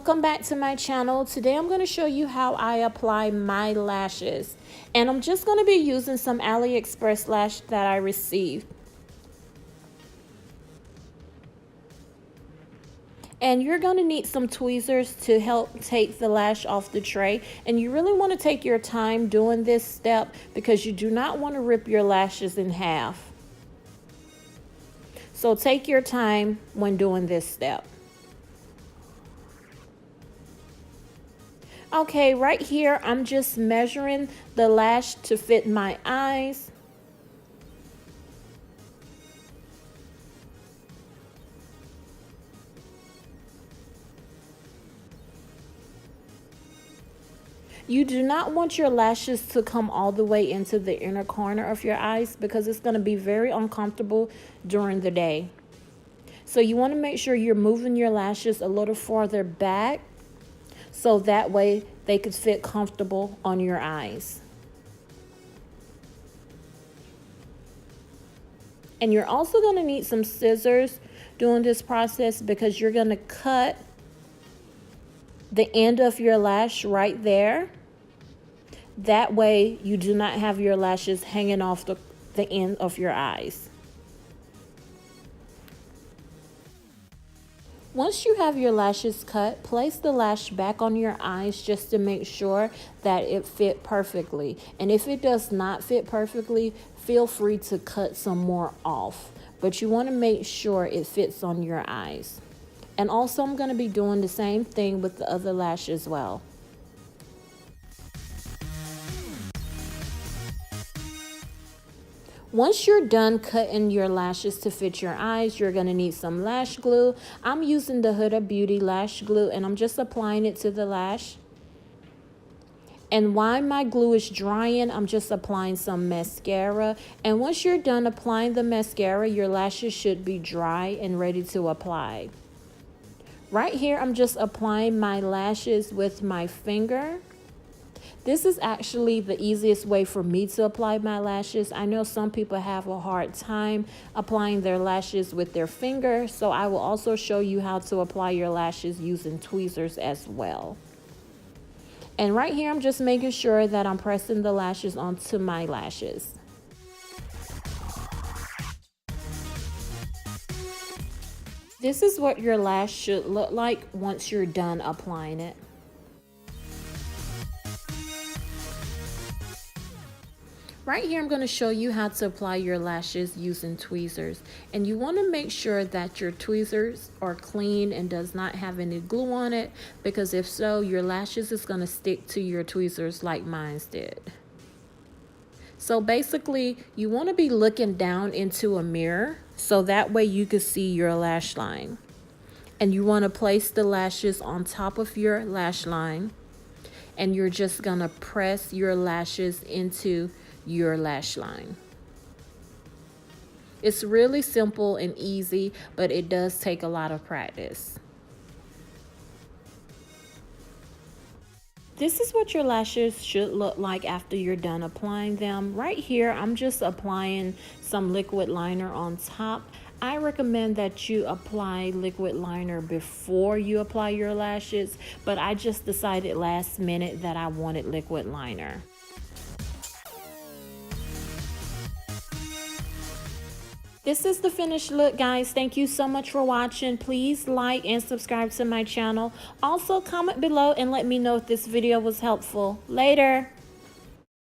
Welcome back to my channel. Today I'm going to show you how I apply my lashes. And I'm just going to be using some Aliexpress lash that I received. And you're going to need some tweezers to help take the lash off the tray. And you really want to take your time doing this step because you do not want to rip your lashes in half. So take your time when doing this step. Okay, right here, I'm just measuring the lash to fit my eyes. You do not want your lashes to come all the way into the inner corner of your eyes because it's going to be very uncomfortable during the day. So you want to make sure you're moving your lashes a little farther back, so that way they could fit comfortable on your eyes. And you're also going to need some scissors during this process because you're going to cut the end of your lash right there. That way you do not have your lashes hanging off the end of your eyes. Once you have your lashes cut, place the lash back on your eyes just to make sure that it fit perfectly. And if it does not fit perfectly, feel free to cut some more off. But you want to make sure it fits on your eyes. And also I'm going to be doing the same thing with the other lash as well. Once you're done cutting your lashes to fit your eyes, you're going to need some lash glue. I'm using the Huda Beauty lash glue and I'm just applying it to the lash. And while my glue is drying, I'm just applying some mascara. And once you're done applying the mascara, your lashes should be dry and ready to apply. Right here, I'm just applying my lashes with my finger. This is actually the easiest way for me to apply my lashes. I know some people have a hard time applying their lashes with their finger, so I will also show you how to apply your lashes using tweezers as well. And right here, I'm just making sure that I'm pressing the lashes onto my lashes. This is what your lash should look like once you're done applying it. Right here, I'm going to show you how to apply your lashes using tweezers. And you want to make sure that your tweezers are clean and does not have any glue on it, because if so, your lashes is going to stick to your tweezers like mine did. So basically, you want to be looking down into a mirror so that way you can see your lash line. And you want to place the lashes on top of your lash line. And you're just going to press your lashes into your lash line. It's really simple and easy, but it does take a lot of practice. This is what your lashes should look like after you're done applying them. Right here, I'm just applying some liquid liner on top. I recommend that you apply liquid liner before you apply your lashes, but I just decided last minute that I wanted liquid liner. This is the finished look, guys. Thank you so much for watching. Please like and subscribe to my channel. Also, comment below and let me know if this video was helpful. Later.